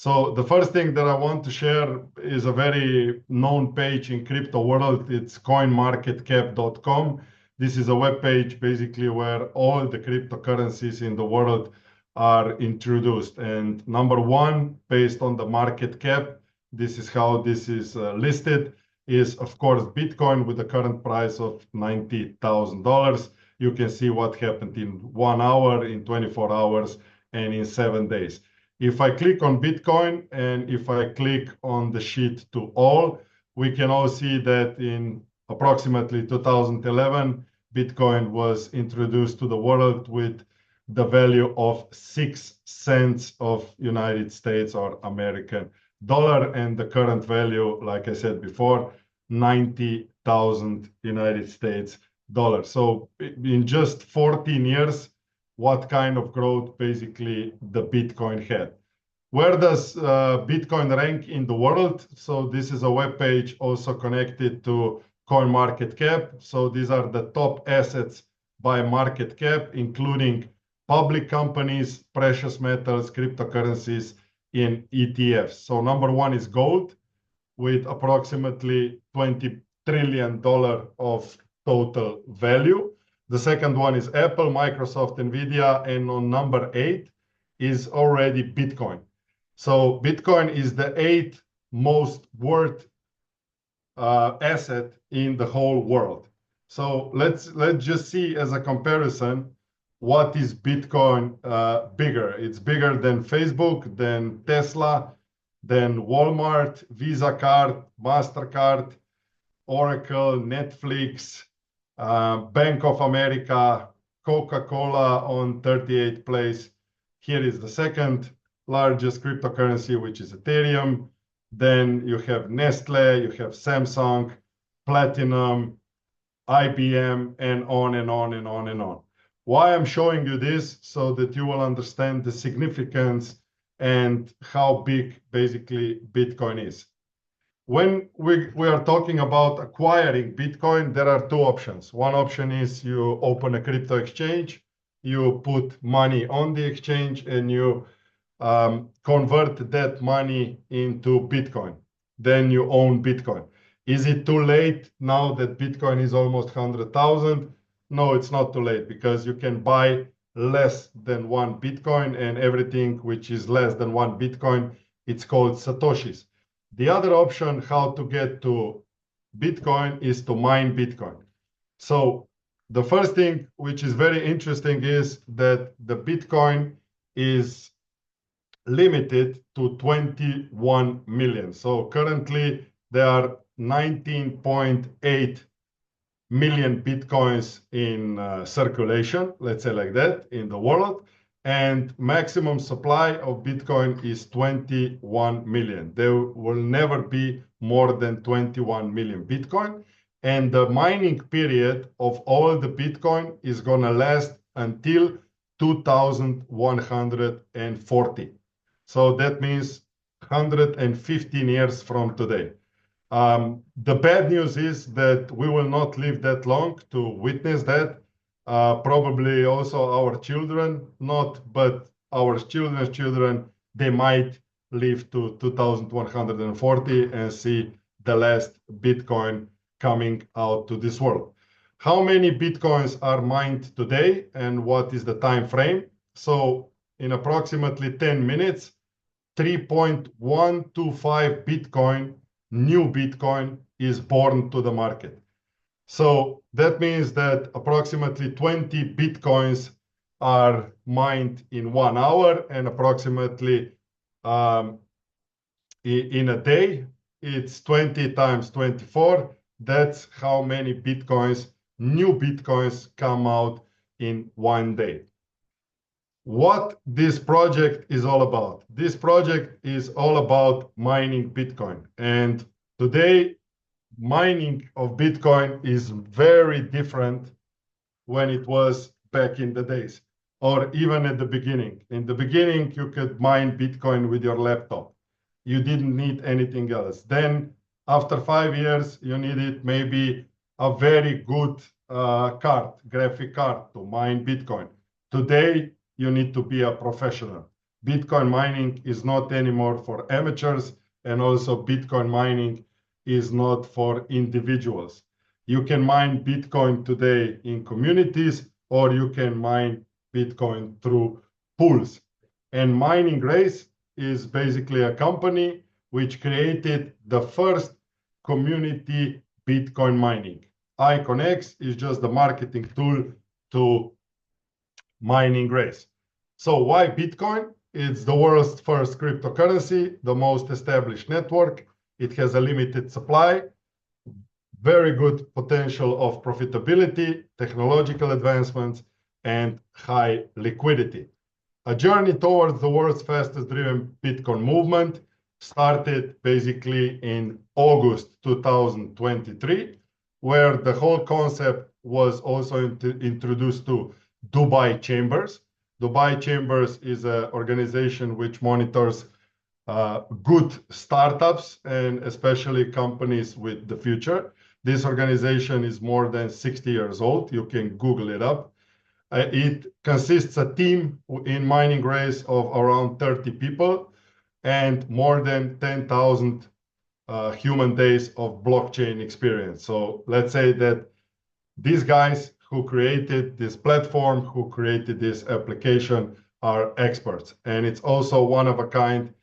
So the first thing that I want to share is a very known page in crypto world. It's coinmarketcap.com. This is a web page basically where all the cryptocurrencies in the world are introduced. And number one, based on the market cap, this is how this is listed, is of course Bitcoin with the current price of $90,000. You can see what happened in 1 hour, in 24 hours, and in 7 days. If I click on Bitcoin and if I click on the sheet to all, we can all see that in approximately 2011, Bitcoin was introduced to the world with the value of 6 cents of United States or American dollar, and the current value, like I said before, 90,000 United States dollars. So in just 14 years, what kind of growth basically the Bitcoin had. Where does Bitcoin rank in the world? So this is a web page also connected to CoinMarketCap. So these are the top assets by market cap, including public companies, precious metals, cryptocurrencies, in ETFs. So number one is gold with approximately $20 trillion of total value. The second one is Apple, Microsoft, Nvidia, and on number 8 is already Bitcoin. So Bitcoin is the 8th most worth asset in the whole world. So let's just see as a comparison what is Bitcoin bigger. It's bigger than Facebook, than Tesla, than Walmart, Visa card, MasterCard, Oracle, Netflix, Bank of America, Coca-Cola on 38th place. Here is the second largest cryptocurrency, which is Ethereum. Then you have Nestle, you have Samsung, Platinum, IBM, and on and on and on and on. Why I'm showing you this? So that you will understand the significance and how big basically Bitcoin is. When we are talking about acquiring Bitcoin, there are two options. One option is you open a crypto exchange, you put money on the exchange, and you convert that money into Bitcoin. Then you own Bitcoin. Is it too late now that Bitcoin is almost 100,000? No, it's not too late, because you can buy less than 1 Bitcoin, and everything which is less than 1 Bitcoin, it's called Satoshis. The other option how to get to Bitcoin is to mine Bitcoin. So the first thing which is very interesting is that the Bitcoin is limited to 21 million. So currently there are 19.8 million Bitcoins in circulation, let's say like that, in the world. And maximum supply of Bitcoin is 21 million. There will never be more than 21 million Bitcoin. And the mining period of all the Bitcoin is going to last until 2140. So that means 115 years from today. The bad news is that we will not live that long to witness that. Probably also our children, not, but our children's children, they might live to 2140 and see the last Bitcoin coming out to this world. How many Bitcoins are mined today and what is the time frame? So in approximately 10 minutes, 3.125 Bitcoin, new Bitcoin, is born to the market. So that means that approximately 20 Bitcoins are mined in 1 hour, and approximately in a day, it's 20 times 24. That's how many Bitcoins, new Bitcoins, come out in 1 day. What this project is all about. This project is all about mining Bitcoin. And today, mining of Bitcoin is very different when it was back in the days, or even at the beginning. In the beginning, you could mine Bitcoin with your laptop. You didn't need anything else. Then after 5 years, you needed maybe a very good graphic card to mine Bitcoin. Today, you need to be a professional. Bitcoin mining is not anymore for amateurs, and also Bitcoin mining is not for individuals. You can mine Bitcoin today in communities, or you can mine Bitcoin through pools. And Mining Race is basically a company which created the first community Bitcoin mining. IconX is just the marketing tool to Mining Race. So why Bitcoin? It's the world's first cryptocurrency, the most established network. It has a limited supply, very good potential of profitability, technological advancements, and high liquidity. A journey towards the world's fastest driven Bitcoin movement started basically in August 2023, where the whole concept was also introduced to Dubai Chambers. Dubai Chambers is an organization which monitors good startups and especially companies with the future. This organization is more than 60 years old. You can Google it up. It consists a team in Mining Race of around 30 people and more than 10,000 human days of blockchain experience. So let's say that these guys who created this platform, who created this application, are experts. And it's also one of a kind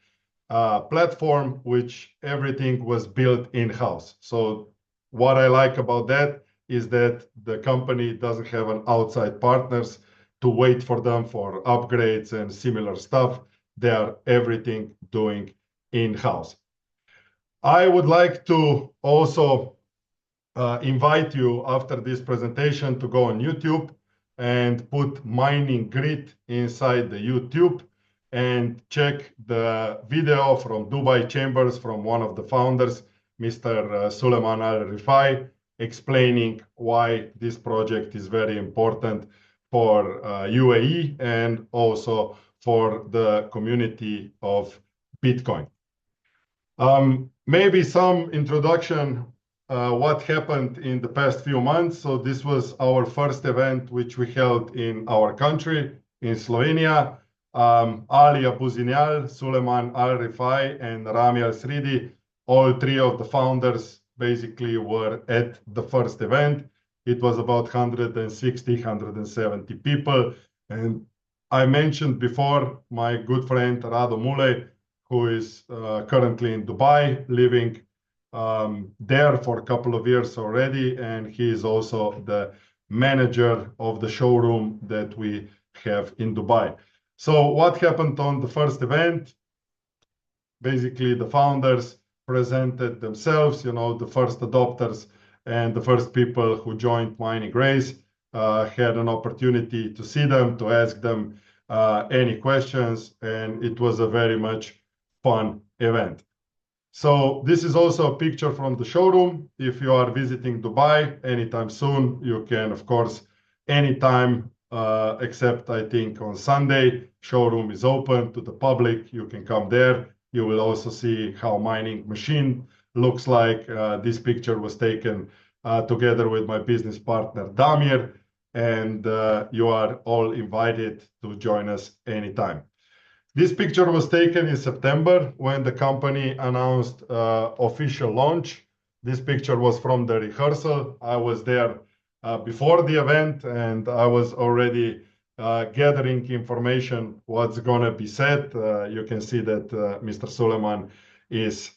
platform which everything was built in-house. So what I like about that is that the company doesn't have an outside partners to wait for them for upgrades and similar stuff. They are everything doing in-house. I would like to also invite you after this presentation to go on YouTube and put Mining Grid inside the YouTube and check the video from Dubai Chambers from one of the founders, Mr. Suleiman Al Rifai, explaining why this project is very important for UAE and also for the community of Bitcoin. Maybe some introduction what happened in the past few months. So this was our first event which we held in our country, in Slovenia. Ali Abuzinyal, Suleiman Al Rifai, and Rami Al Sridi, all three of the founders basically were at the first event. It was about 160, 170 people. And I mentioned before my good friend Rado Mulej, who is currently in Dubai, living there for a couple of years already. And he is also the manager of the showroom that we have in Dubai. So what happened on the first event? Basically, the founders presented themselves, the first adopters and the first people who joined Mining Race had an opportunity to see them, to ask them any questions, and it was a very much fun event. So this is also a picture from the showroom. If you are visiting Dubai anytime soon, you can, of course, anytime except I think on Sunday, showroom is open to the public. You can come there. You will also see how mining machine looks like. This picture was taken together with my business partner, Damir, and you are all invited to join us anytime. This picture was taken in September when the company announced official launch. This picture was from the rehearsal. I was there before the event, and I was already gathering information what's going to be said. You can see that Mr. Suleiman is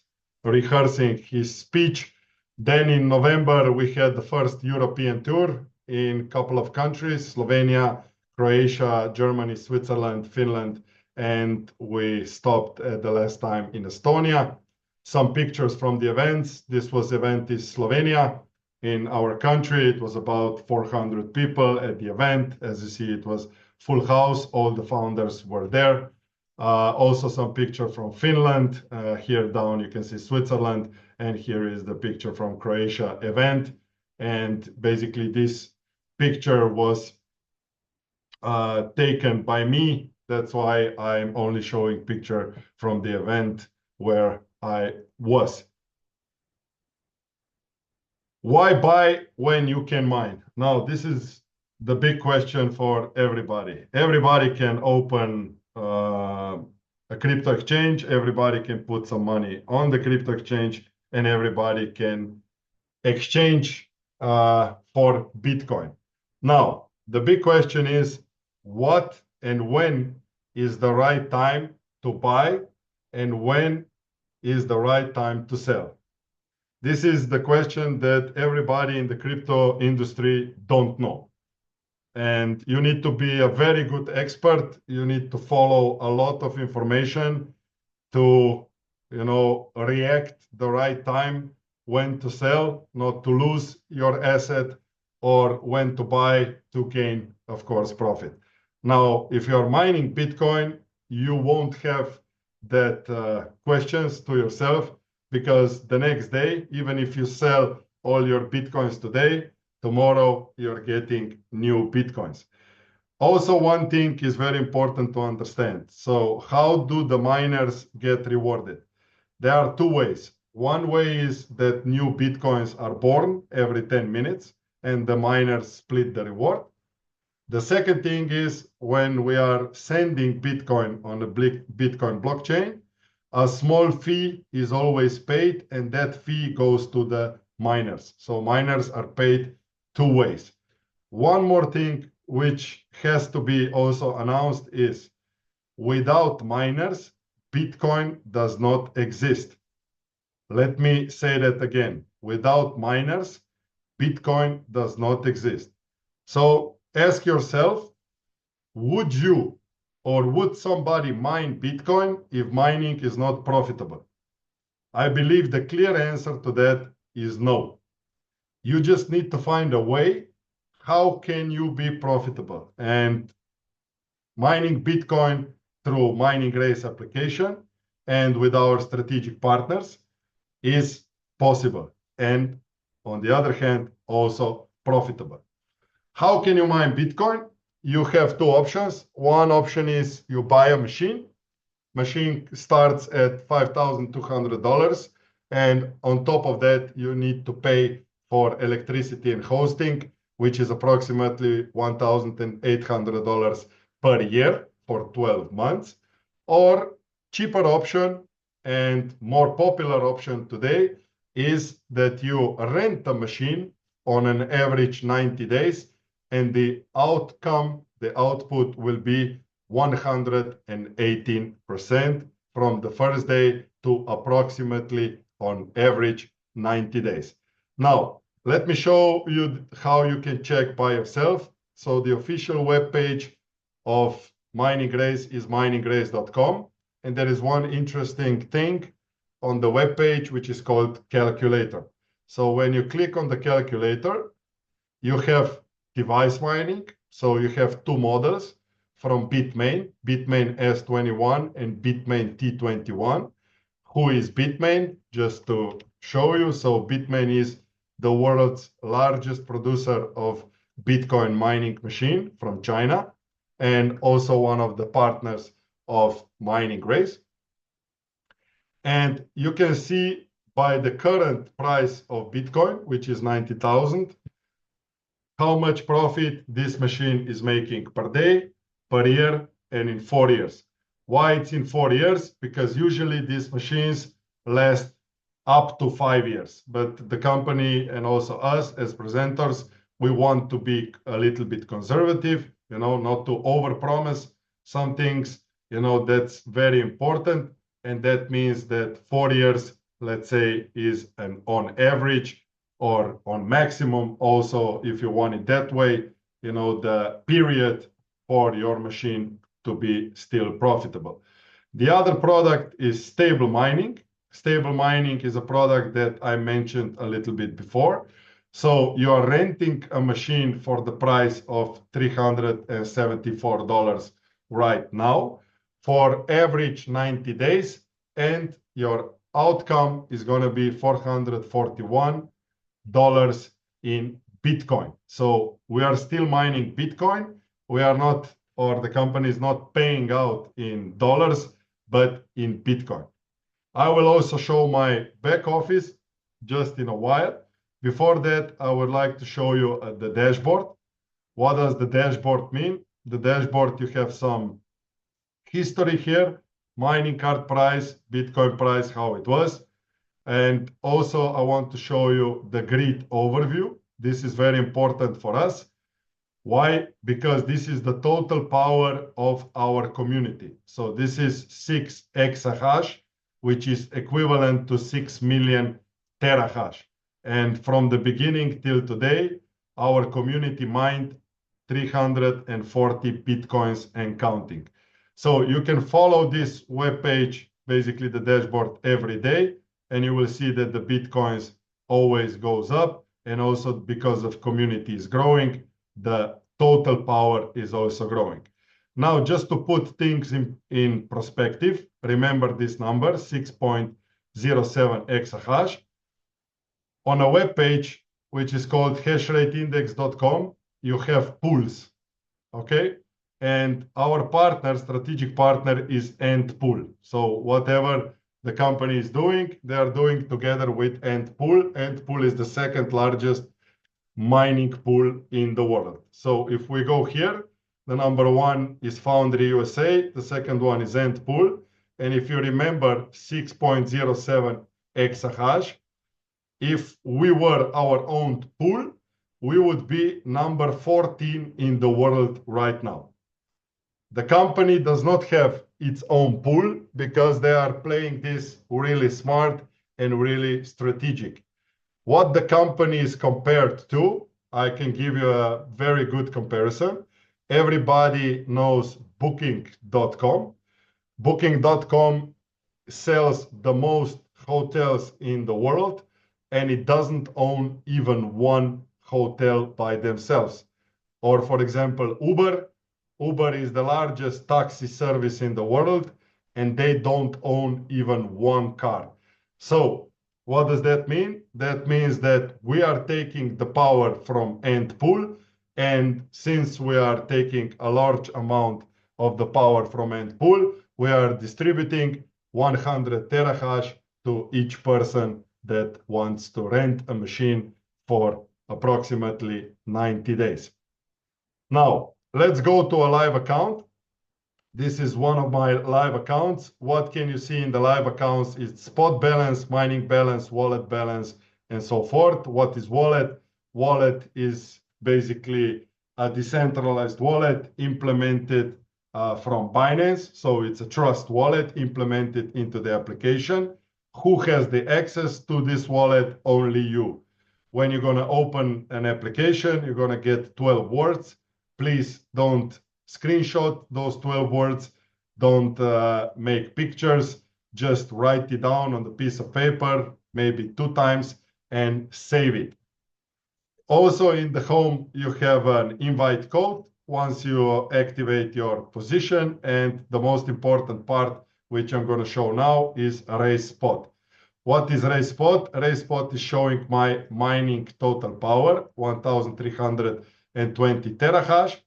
rehearsing his speech. Then in November, we had the first European tour in a couple of countries, Slovenia, Croatia, Germany, Switzerland, Finland, and we stopped at the last time in Estonia. Some pictures from the events. This was event in Slovenia. In our country, it was about 400 people at the event. As you see, it was full house. All the founders were there. Also some picture from Finland. Here down, you can see Switzerland. And here is the picture from Croatia event. And basically this picture was taken by me. That's why I'm only showing picture from the event where I was. Why buy when you can mine? Now, this is the big question for everybody. Everybody can open a crypto exchange, everybody can put some money on the crypto exchange and everybody can exchange for Bitcoin. Now, the big question is what and when is the right time to buy and when is the right time to sell? This is the question that everybody in the crypto industry don't know. And you need to be a very good expert. You need to follow a lot of information to, react the right time, when to sell, not to lose your asset, or when to buy to gain, of course, profit. Now, if you're mining Bitcoin, you won't have that questions to yourself, because the next day, even if you sell all your Bitcoins today, tomorrow you're getting new Bitcoins. Also, one thing is very important to understand. So how do the miners get rewarded? There are two ways. One way is that new Bitcoins are born every 10 minutes and the miners split the reward. The second thing is when we are sending Bitcoin on a Bitcoin blockchain, a small fee is always paid and that fee goes to the miners. So miners are paid two ways. One more thing which has to be also announced is without miners, Bitcoin does not exist. Let me say that again. Without miners, Bitcoin does not exist. So ask yourself, would you or would somebody mine Bitcoin if mining is not profitable? I believe the clear answer to that is no. You just need to find a way. How can you be profitable? And mining Bitcoin through MiningRace application and with our strategic partners is possible. And on the other hand, also profitable. How can you mine Bitcoin? You have two options. One option is you buy a machine. Machine starts at $5,200. And on top of that, you need to pay for electricity and hosting, which is approximately $1,800 per year for 12 months. Or cheaper option and more popular option today is that you rent a machine on an average 90 days, and the output will be 118% from the first day to approximately on average 90 days. Now, let me show you how you can check by yourself. So the official webpage of MiningRace is miningrace.com. And there is one interesting thing on the webpage, which is called calculator. So when you click on the calculator, you have device mining. So you have two models from Bitmain, Bitmain S21 and Bitmain T21. Who is Bitmain? Just to show you. So Bitmain is the world's largest producer of Bitcoin mining machine from China, and also one of the partners of MiningRace. And you can see by the current price of Bitcoin, which is 90,000, how much profit this machine is making per day, per year, and in 4 years. Why it's in 4 years? Because usually these machines last up to 5 years. But the company and also us as presenters, we want to be a little bit conservative, not to overpromise some things, that's very important. And that means that 4 years, let's say, is an on average or on maximum also, if you want it that way, the period for your machine to be still profitable. The other product is stable mining. Stable mining is a product that I mentioned a little bit before. So you are renting a machine for the price of $374 right now for average 90 days, and your outcome is going to be $441 in Bitcoin. So we are still mining Bitcoin. We are not, or the company is not paying out in dollars, but in Bitcoin. I will also show my back office just in a while. Before that, I would like to show you the dashboard. What does the dashboard mean? The dashboard, you have some history here. mining card price, Bitcoin price, how it was. And also I want to show you the grid overview. This is very important for us. Why? Because this is the total power of our community. So this is 6 exahash, which is equivalent to 6 million terahash. And from the beginning till today, our community mined 340 Bitcoins and counting. So you can follow this web page, basically the dashboard, every day, and you will see that the Bitcoins always goes up. And also because of community is growing, the total power is also growing. Now, just to put things in perspective, remember this number, 6.07 exahash. On a web page, which is called hashrateindex.com, you have pools, okay? And our partner, strategic partner, is AntPool. So whatever the company is doing, they are doing together with AntPool. AntPool is the second largest mining pool in the world. So if we go here, the number one is Foundry USA, the second one is AntPool. And if you remember 6.07 exahash, if we were our own pool, we would be number 14 in the world right now. The company does not have its own pool because they are playing this really smart and really strategic. What the company is compared to, I can give you a very good comparison. Everybody knows Booking.com. Booking.com sells the most hotels in the world, and it doesn't own even one hotel by themselves. Or for example, Uber. Uber is the largest taxi service in the world, and they don't own even one car. So what does that mean? That means that we are taking the power from AntPool, and since we are taking a large amount of the power from AntPool, we are distributing 100 terahash to each person that wants to rent a machine for approximately 90 days. Now, let's go to a live account. This is one of my live accounts. What can you see in the live accounts? It's spot balance, mining balance, wallet balance, and so forth. What is wallet? Wallet is basically a decentralized wallet implemented from Binance. So it's a trust wallet implemented into the application. Who has the access to this wallet? Only you. When you're going to open an application, you're going to get 12 words. Please don't screenshot those 12 words. Don't make pictures. Just write it down on the piece of paper, maybe 2 times, and save it. Also in the home, you have an invite code once you activate your position. And the most important part, which I'm going to show now, is Raise Spot. What is Raise Spot? Raise Spot is showing my mining total power, 1,320 terahash.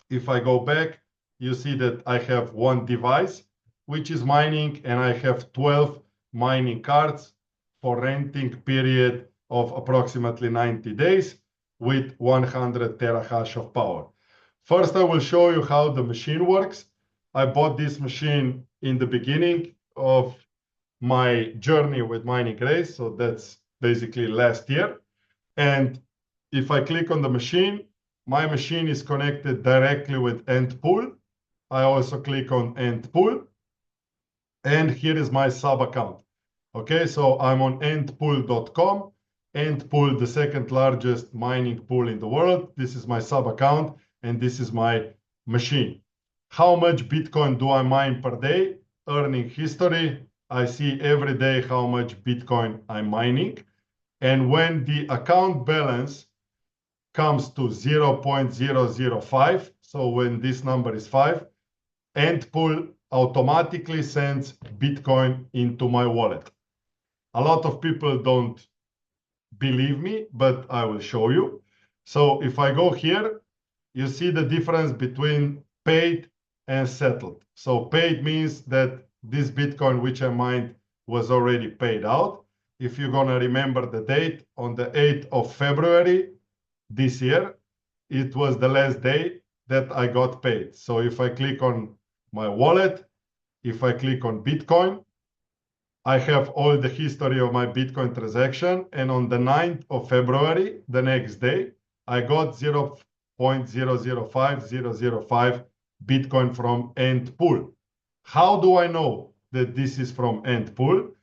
If I go back, you see that I have one device, which is mining, and I have 12 mining cards for renting period of approximately 90 days with 100 terahash of power. First, I will show you how the machine works. I bought this machine in the beginning of my journey with Mining Raise, so that's basically last year. And if I click on the machine, my machine is connected directly with AntPool. I also click on AntPool, and here is my sub account. Okay, so I'm on antpool.com. AntPool, the second largest mining pool in the world. This is my sub account, and this is my machine. How much Bitcoin do I mine per day? Earning history. I see every day how much Bitcoin I'm mining. And when the account balance comes to 0.005, so when this number is 5, AntPool automatically sends Bitcoin into my wallet. A lot of people don't believe me, but I will show you. So if I go here, you see the difference between paid and settled. So paid means that this Bitcoin which I mined was already paid out. If you're going to remember the date, on the 8th of February this year, it was the last day that I got paid. So if I click on my wallet, if I click on Bitcoin, I have all the history of my Bitcoin transaction. And on the 9th of February, the next day, I got 0.005005 Bitcoin from Ant Pool. How do I know that this is from Ant Pool?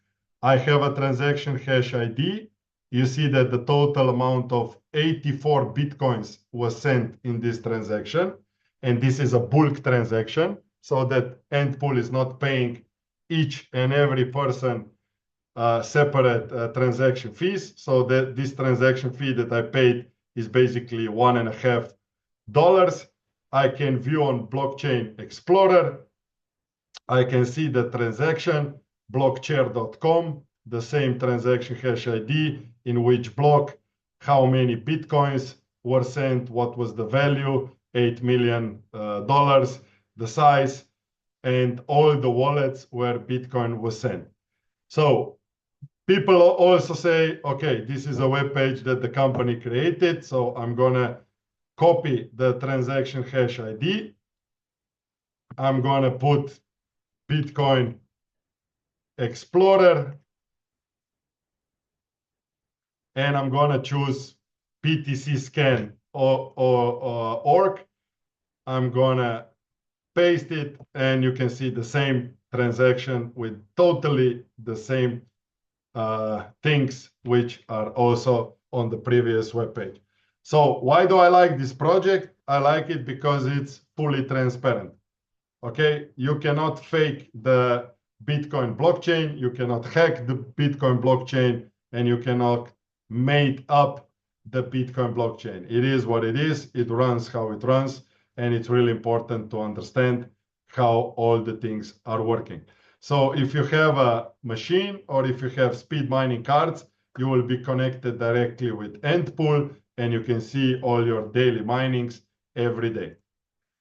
I have a transaction hash ID. You see that the total amount of 84 Bitcoins was sent in this transaction. And this is a bulk transaction, so that Ant Pool is not paying each and every person separate transaction fees. So that this transaction fee that I paid is basically $1.50. I can view on Blockchain Explorer. I can see the transaction, blockchair.com, the same transaction hash ID, in which block, how many Bitcoins were sent, what was the value, $8 million, the size, and all the wallets where Bitcoin was sent. So people also say, okay, this is a web page that the company created, so I'm gonna copy the transaction hash ID. I'm gonna put Bitcoin Explorer, and I'm gonna choose PTCScan.org. I'm gonna paste it, and you can see the same transaction with totally the same things which are also on the previous web page. So why do I like this project? I like it because it's fully transparent. Okay, you cannot fake the Bitcoin blockchain, you cannot hack the Bitcoin blockchain, and you cannot make up the Bitcoin blockchain. It is what it is, it runs how it runs, and it's really important to understand how all the things are working. So if you have a machine or if you have speed mining cards, you will be connected directly with Ant Pool, and you can see all your daily minings every day.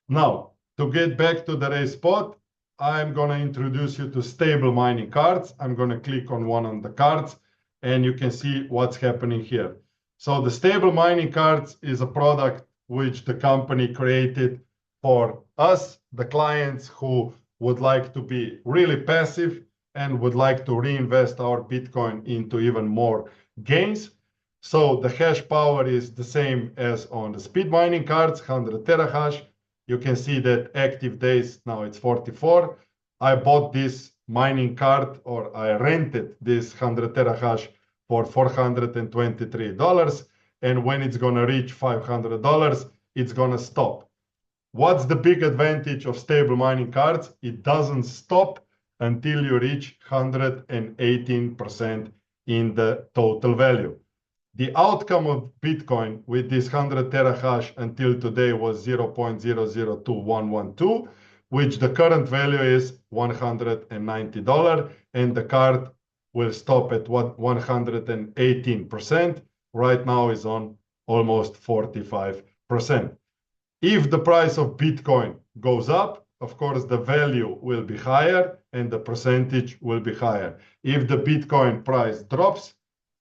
Now, to get back to the race spot, I'm going to introduce you to stable mining cards. I'm going to click on one of the cards, and you can see what's happening here. So the stable mining cards is a product which the company created for us, the clients who would like to be really passive and would like to reinvest our Bitcoin into even more gains. So the hash power is the same as on the speed mining cards, 100 terahash. You can see that active days, now it's 44. I bought this mining card, or I rented this 100 terahash for $423. And when it's going to reach $500, it's going to stop. What's the big advantage of stable mining cards? It doesn't stop until you reach 118% in the total value. The outcome of Bitcoin with this 100 terahash until today was 0.002112, which the current value is $190, and the card will stop at 118%. Right now is on almost 45%. If the price of Bitcoin goes up, of course, the value will be higher and the percentage will be higher. If the Bitcoin price drops,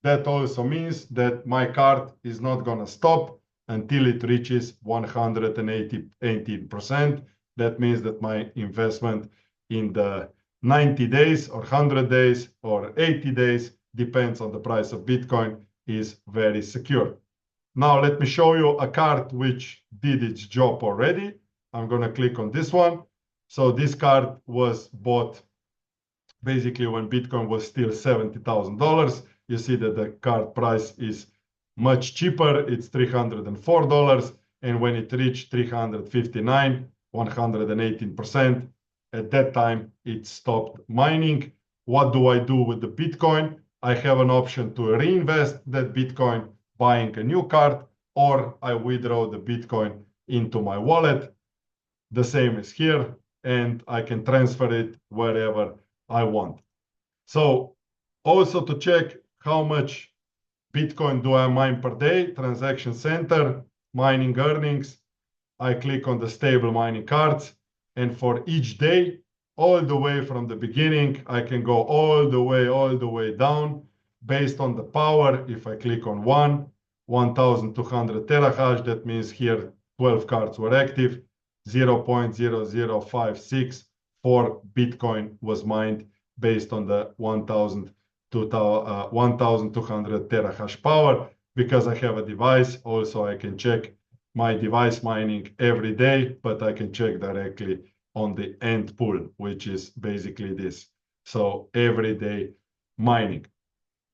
that also means that my card is not going to stop until it reaches 118%. That means that my investment in the 90 days or 100 days or 80 days, depends on the price of Bitcoin, is very secure. Now let me show you a card which did its job already. I'm going to click on this one. So this card was bought basically when Bitcoin was still $70,000. You see that the card price is much cheaper. It's $304. And when it reached 359, 118%, at that time, it stopped mining. What do I do with the Bitcoin? I have an option to reinvest that Bitcoin, buying a new card, or I withdraw the Bitcoin into my wallet. The same is here, and I can transfer it wherever I want. So also to check how much Bitcoin do I mine per day, Transaction Center, mining earnings, I click on the stable mining cards, and for each day, all the way from the beginning, I can go all the way down based on the power. If I click on 1,200 terahash, that means here 12 cards were active, 0.0056 4 Bitcoin was mined based on the 1,200 terahash power. Because I have a device, also I can check my device mining every day, but I can check directly on the end pool, which is basically this. So everyday mining.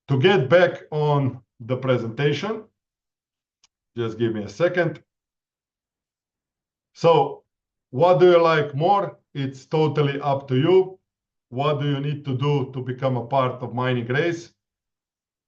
To get back on the presentation, just give me a second. So what do you like more? It's totally up to you. What do you need to do to become a part of Mining Race?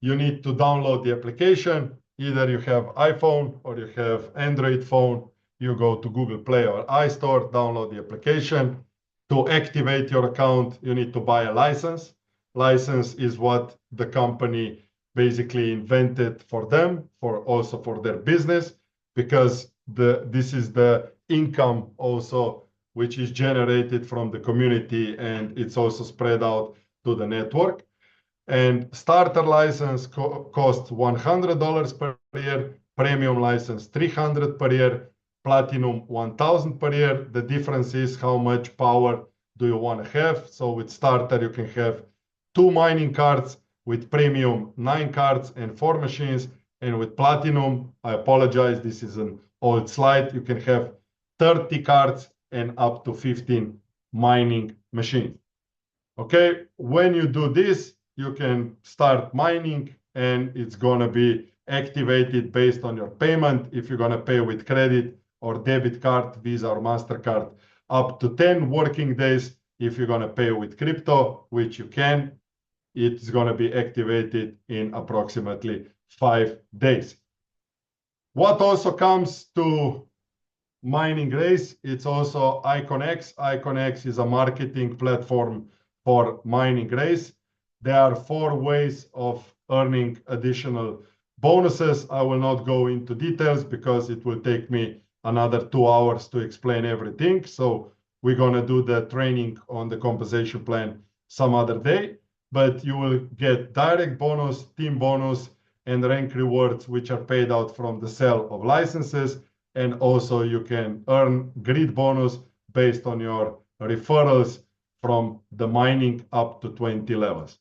You need to download the application. Either you have iPhone or you have Android phone. You go to Google Play or iStore, download the application. To activate your account, you need to buy a license. License is what the company basically invented for them, also for their business, because this is the income also which is generated from the community, and it's also spread out to the network. And starter license costs $100 per year, premium license $300 per year, platinum $1,000 per year. The difference is how much power do you want to have. So with starter, you can have 2 mining cards, with premium 9 cards and 4 machines. And with platinum, I apologize, this is an old slide, you can have 30 cards and up to 15 mining machines. Okay, when you do this, you can start mining, and it's going to be activated based on your payment. If you're going to pay with credit or debit card, Visa or MasterCard, up to 10 working days. If you're going to pay with crypto, which you can, it's going to be activated in approximately 5 days. What also comes to Mining Race, it's also IconX. IconX is a marketing platform for Mining Race. There are 4 ways of earning additional bonuses. I will not go into details because it will take me another 2 hours to explain everything. So we're going to do the training on the compensation plan some other day. But you will get direct bonus, team bonus, and rank rewards, which are paid out from the sale of licenses. And also you can earn grid bonus based on your referrals from the mining up to 20 levels.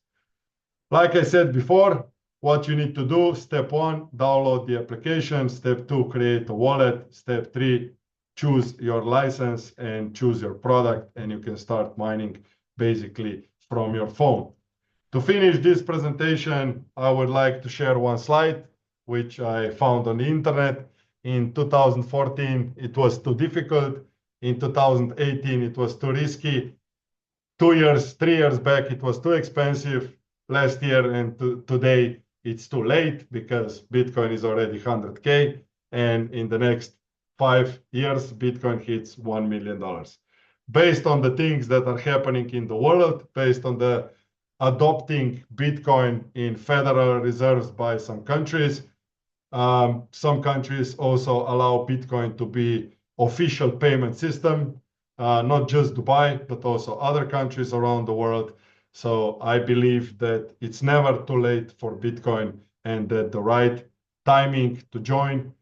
Like I said before, what you need to do, step 1, download the application. Step 2, create a wallet. Step 3, choose your license and choose your product, and you can start mining basically from your phone. To finish this presentation, I would like to share one slide, which I found on the internet. In 2014, it was too difficult. In 2018, it was too risky. 3 years back, it was too expensive. Last year and today, it's too late because Bitcoin is already 100K. And in the next 5 years, Bitcoin hits $1 million. Based on the things that are happening in the world, based on the adopting Bitcoin in federal reserves by some countries. Some countries also allow Bitcoin to be official payment system, not just Dubai, but also other countries around the world. So I believe that it's never too late for Bitcoin, and that the right timing to join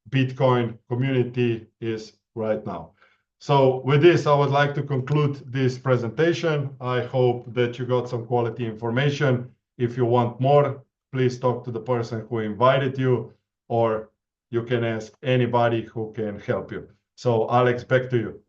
Bitcoin community is right now. So with this, I would like to conclude this presentation. I hope that you got some quality information. If you want more, please talk to the person who invited you, or you can ask anybody who can help you. So Alex, back to you.